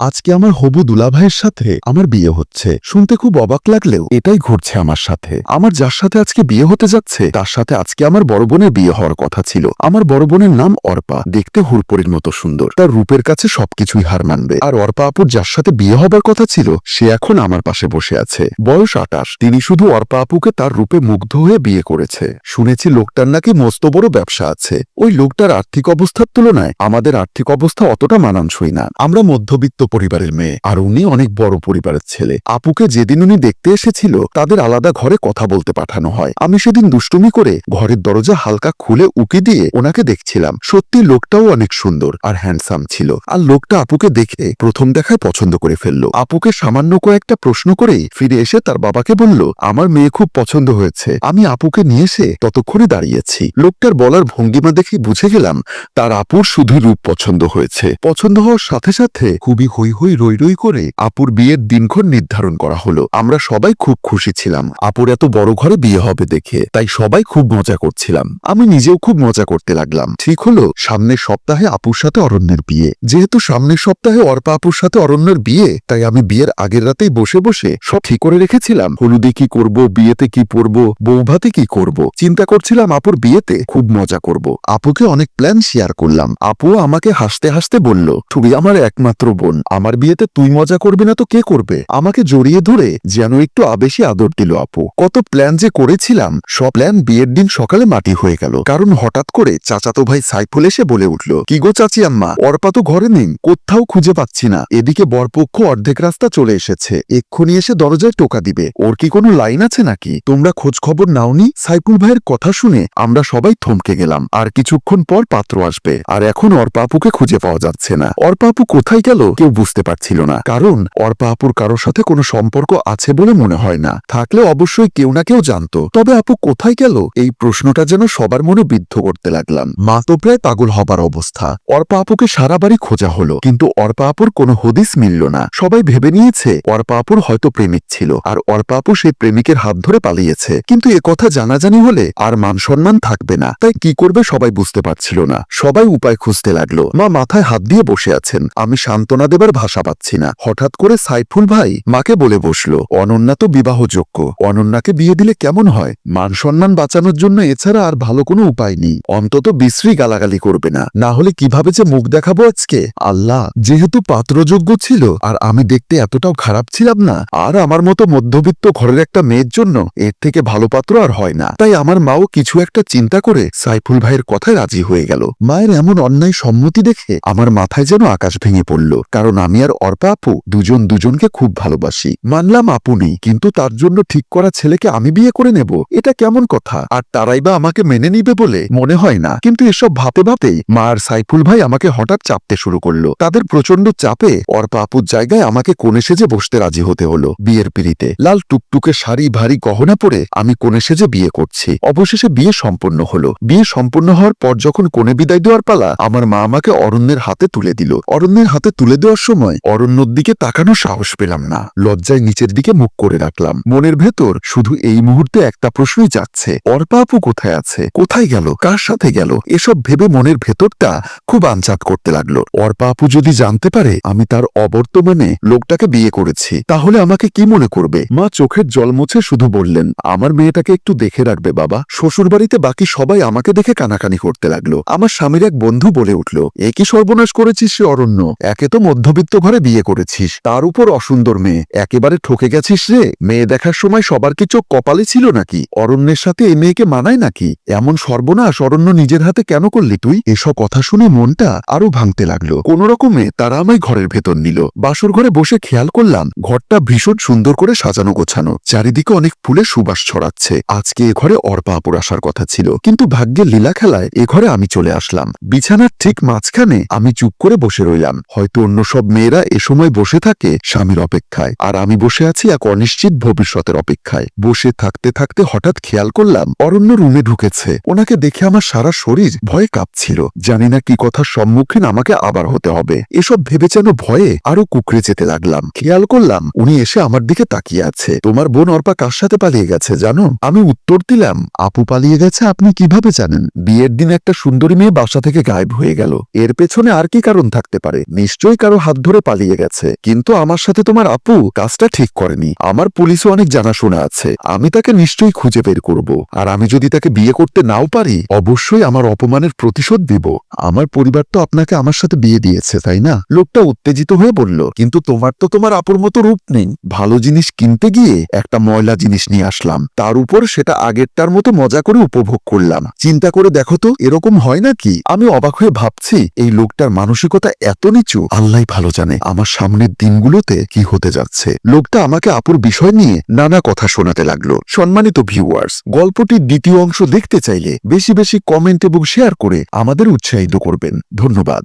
আজকে আমার হবু দুলাভাইয়ের সাথে আমার বিয়ে হচ্ছে। শুনতে খুব অবাক লাগলেও এটাই ঘটছে আমার সাথে। আমার যার সাথে আজকে বিয়ে হতে যাচ্ছে তার সাথে আজকে আমার বড় বোনের বিয়ে হওয়ার কথা ছিল। আমার বড় বোনের নাম অর্পা, দেখতে হুরপরির মতো সুন্দর, তার রূপের কাছে সবকিছুই হার মানবে। আর অর্পা আপুর যার সাথে বিয়ে হবার কথা ছিল সে এখন আমার পাশে বসে আছে, বয়স 28। তিনি শুধু অর্পা আপুকে তার রূপে মুগ্ধ হয়ে বিয়ে করেছে। শুনেছি লোকটার নাকি মস্ত বড় ব্যবসা আছে। ওই লোকটার আর্থিক অবস্থার তুলনায় আমাদের আর্থিক অবস্থা অতটা মানানসই না। আমরা মধ্যবিত্ত পরিবারের মেয়ে, আর উনি অনেক বড় পরিবারের ছেলে। আপুকে যেদিন উনি দেখতে এসেছিল তাদের আলাদা ঘরে কথা বলতে পাঠানো হয়। আমি সেদিন দুষ্টুমি করে ঘরের দরজা হালকা খুলে উকি দিয়ে ওনাকে দেখছিলাম। সত্যি লোকটাও অনেক সুন্দর আর হ্যান্ডসাম ছিল। আর লোকটা আপুকে দেখে প্রথম দেখায় পছন্দ করে ফেলল। আপুকে সামান্য কয়েকটা প্রশ্ন করেই ফিরে এসে তার বাবাকে বলল, আমার মেয়ে খুব পছন্দ হয়েছে। আমি আপুকে নিয়ে এসে ততক্ষণে দাঁড়িয়েছি। লোকটার বলার ভঙ্গিমা দেখে বুঝে গেলাম তার আপুর শুধু রূপ পছন্দ হয়েছে। পছন্দ হওয়ার সাথে সাথে খুবই হই হই রই রই করে আপুর বিয়ের দিনক্ষণ নির্ধারণ করা হলো। আমরা সবাই খুব খুশি ছিলাম আপুর এত বড় ঘরে বিয়ে হবে দেখে, তাই সবাই খুব মজা করছিলাম। আমি নিজেও খুব মজা করতে লাগলাম। ঠিক হলো সামনের সপ্তাহে আপুর সাথে অরণ্যের বিয়ে। যেহেতু সামনের সপ্তাহে অর্পা আপুর সাথে অরণ্যের বিয়ে, তাই আমি বিয়ের আগের রাতেই বসে বসে সব ঠিক করে রেখেছিলাম। হলুদে কি করব, বিয়েতে কি পরব, বৌভাতে কি করব। চিন্তা করছিলাম আপুর বিয়েতে খুব মজা করব। আপুকে অনেক প্ল্যান শেয়ার করলাম। আপু আমাকে হাসতে হাসতে বলল, তুই আমার একমাত্র বোন, আমার বিয়েতে তুই মজা করবি না তো কে করবে। আমাকে জড়িয়ে ধরে যেন একটু আবেশি আদর দিল আপু। কত প্ল্যান যে করেছিলাম, সব প্ল্যান বিয়ের দিন সকালে মাটি হয়ে গেল। কারণ হঠাৎ করে চাচাতো ভাই সাইফুল এসে বলে উঠল, কি গো চাচি আম্মা, অর্পা তো ঘরে নেই, কোথাও খুঁজে পাচ্ছি না। এদিকে বরপক্ষ অর্ধেক রাস্তা চলে এসেছে, এক্ষুনি এসে দরজায় টোকা দিবে। ওর কি কোনো লাইন আছে নাকি? তোমরা খোঁজ খবর নাওনি? সাইফুল ভাইয়ের কথা শুনে আমরা সবাই থমকে গেলাম। আর কিছুক্ষণ পর পাত্র আসবে, আর এখন অর্পা আপুকে খুঁজে পাওয়া যাচ্ছে না। অর্পা আপু কোথায় গেল কেউ বুঝতে পারছিল না, কারণ অর্পা আপুর কারোর সাথে কোনো সম্পর্ক আছে বলে মনে হয় না। থাকলে অবশ্যই কেউ না কেউ জানতো। তবে আপু কোথায় গেল এই প্রশ্নটা যেন সবার মনে বিদ্ধ করতে লাগলাম। মা তো প্রায় পাগল হবার অবস্থা। অর্পা আপুকে সারা বাড়ি খোঁজা হলো, কিন্তু অর্পা আপুর কোনো হদিস মিলল না। সবাই ভেবে নিয়েছে অর্পা আপুর হয়তো প্রেমিক ছিল, আর অর্পা আপু সেই প্রেমিকের হাত ধরে পালিয়েছে। কিন্তু একথা জানাজানি হলে আর মান সম্মান থাকবে না, তাই কি করবে সবাই বুঝতে পারছিল না। সবাই উপায় খুঁজতে লাগলো। মা মাথায় হাত দিয়ে বসে আছেন, আমি সান্ত্বনা দেবার ভাষা পাচ্ছি না। হঠাৎ করে সাইফুল ভাই মাকে বলে বসলো, অনন্যা তো বিবাহযোগ্য, অনন্যাকে বিয়ে দিলে কেমন হয়? মান সম্মান বাঁচানোর জন্য এছাড়া আর ভালো কোনো উপায় নেই। অন্তত বিশ্রী গালাগালি করবে না, না হলে কিভাবে যে মুখ দেখাবো আজকে। আল্লাহ, যেহেতু পাত্রযোগ্য ছিল আর আমি দেখতে এতটাও খারাপ ছিলাম না, আর আমার মতো মধ্যবিত্ত ঘরের একটা মেয়ের জন্য এর থেকে ভালো পাত্র আর হয় না। তাই আমার মাও কিছু একটা চিন্তা করে সাইফুল ভাইয়ের কথায় রাজি হয়ে গেল। মায়ের এমন অন্যায় সম্মতি দেখে আমার মাথায় যেন আকাশ ভেঙে পড়ল, কারণ আমি আর অর্পা আপু দুজন দুজনকে খুব ভালোবাসি। মানলাম আপু নেই, কিন্তু তার জন্য ঠিক করা ছেলেকে আমি বিয়ে করে নেব, এটা কেমন কথা? আর তারাই বা আমাকে মেনে নিবে বলে মনে হয় না। কিন্তু এসব ভাবতে ভাবতেই মা আর সাইফুল ভাই আমাকে হঠাৎ চাপতে শুরু করলো। তাদের প্রচন্ড চাপে অর্পা আপুর জায়গায় আমাকে কোণে সেজে বসতে রাজি হতে হলো। বিয়ের পিড়িতে লাল টুকটুকে শাড়ি ভারী গহনা পরে আমি কোণে সেজে বিয়ে করছি। অবশেষে বিয়ে সম্পন্ন হলো। বিয়ে সম্পন্ন হওয়ার পর যখন কোণে বিদায় দেওয়ার পালা, আমার মা আমাকে অরণ্যের হাতে তুলে দিল। অরণ্যের হাতে তুলে দেওয়ার সময় অরণ্যর দিকে তাকানোর সাহস পেলাম না, লজ্জায় নিচের দিকে মুখ করে রাখলাম। মনের ভেতর শুধু এই মুহূর্তে একটা প্রশ্নই যাচ্ছে, অর্পা আপু কোথায় আছে, কোথায় গেল, কার সাথে গেল? এসব ভেবে মনের ভেতরটা খুব আনচাত করতে লাগলো। অর্পা আপু যদি জানতে পারে আমি তার অবর্তমানে লোকটাকে বিয়ে করেছি, তাহলে আমাকে কি মনে করবে? মা চোখের জল মুছে শুধু বললেন, আমার মেয়েটাকে একটু দেখে রাখবে বাবা। শ্বশুরবাড়িতে বাকি সবাই আমাকে দেখে কানাকানি করতে লাগলো। আমার স্বামীর এক বন্ধু বলে উঠল, একই সর্বনাশ করেছিস সে অরণ্য, একে তো মধ্যবিত্ত ঘরে বিয়ে করেছিস, তার উপর অসুন্দর মেয়ে, একেবারে ঠকে গেছিস রে। মেয়ে দেখার সময় সবার কি চোখ কপালে ছিল নাকি? অরণ্যের সাথে এই মেয়েকে মানায় নাকি? এমন সর্বনাশ অরণ্য নিজের হাতে কেন করলি তুই? এসব কথা শুনে মনটা আরো ভাঙতে লাগলো। কোন রকমে তারা আমায় ঘরের ভেতর নিল। বাসর ঘরে বসে খেয়াল করলাম ঘরটা ভীষণ সুন্দর করে সাজানো গোছানো, চারিদিকে অনেক ফুলের সুবাস ছড়াচ্ছে। আজকে এ ঘরে অর্পা আপুর আসার কথা ছিল, কিন্তু ভাগ্যের লীলা খেলায় এ ঘরে আমি চলে আসলাম। বিছানার ঠিক মাঝখানে আমি চুপ করে বসে রইলাম। হয়তো অন্য সব মেয়েরা এ সময় বসে থাকে স্বামীর অপেক্ষায়, আর আমি বসে আছি এক অনিশ্চিত ভবিষ্যতের অপেক্ষায়। বসে থাকতে থাকতে হঠাৎ খেয়াল করলাম অরণ্য রুমে ঢুকেছে। ওনাকে দেখে আমার সারা শরীর ভয়ে কাঁপছিল। জানি না কি কথার সম্মুখীন আমাকে আবার হতে হবে। এসব ভেবে যেন ভয়ে আরো কুকড়ে যেতে লাগলাম। খেয়াল করলাম উনি এসে আমার দিকে তাকিয়ে আছে। তোমার বোন অর্পা কার সাথে পালিয়ে গেছে জানো? আমি উত্তর দিলাম, আপু পালিয়ে গেছে আপনি কিভাবে জানেন? বিয়ের দিন একটা সুন্দরী মেয়ে বাসা থেকে গায়েব হয়ে গেল, এর পেছনে আর কি কারণ থাকতে পারে? নিশ্চয়ই কারো হাত ধরে পালিয়ে গেছে, কিন্তু আমার সাথে তোমার আপু কাজটা ঠিক করেনি। আমার পুলিশও অনেক জানাশোনা আছে, আমি তাকে নিশ্চয়ই খুঁজে বের করব। আর আমি যদি তাকে বিয়ে করতে নাও পারি, অবশ্যই আমার অপমানের প্রতিশোধ দিব। আমার পরিবার তো আপনাকে আমার সাথে বিয়ে দিয়েছে, তাই না? লোকটা উত্তেজিত হয়ে বলল, কিন্তু তোমার তো তোমার আপুর মতো রূপ নেই। ভালো জিনিস কিনতে গিয়ে একটা ময়লা জিনিস নিয়ে আসলাম, তার উপর সেটা আগেরটার মতো মজা করে উপভোগ করলাম। চিন্তা করে দেখো তো, এরকম হয় নাকি? আমি অবাক হয়ে ভাবছি এই লোকটার মানসিকতা এত নিচু, আল্লাহই ভালো জানে আমার সামনের দিনগুলোতে কি হতে যাচ্ছে। লোকটা আমাকে আপুর বিষয় নিয়ে নানা কথা শোনাতে লাগলো। সম্মানিত ভিউয়ার্স, গল্পটির দ্বিতীয় অংশ দেখতে চাইলে বেশি বেশি কমেন্ট এবং শেয়ার করে আমাদের উৎসাহিত করবেন। ধন্যবাদ।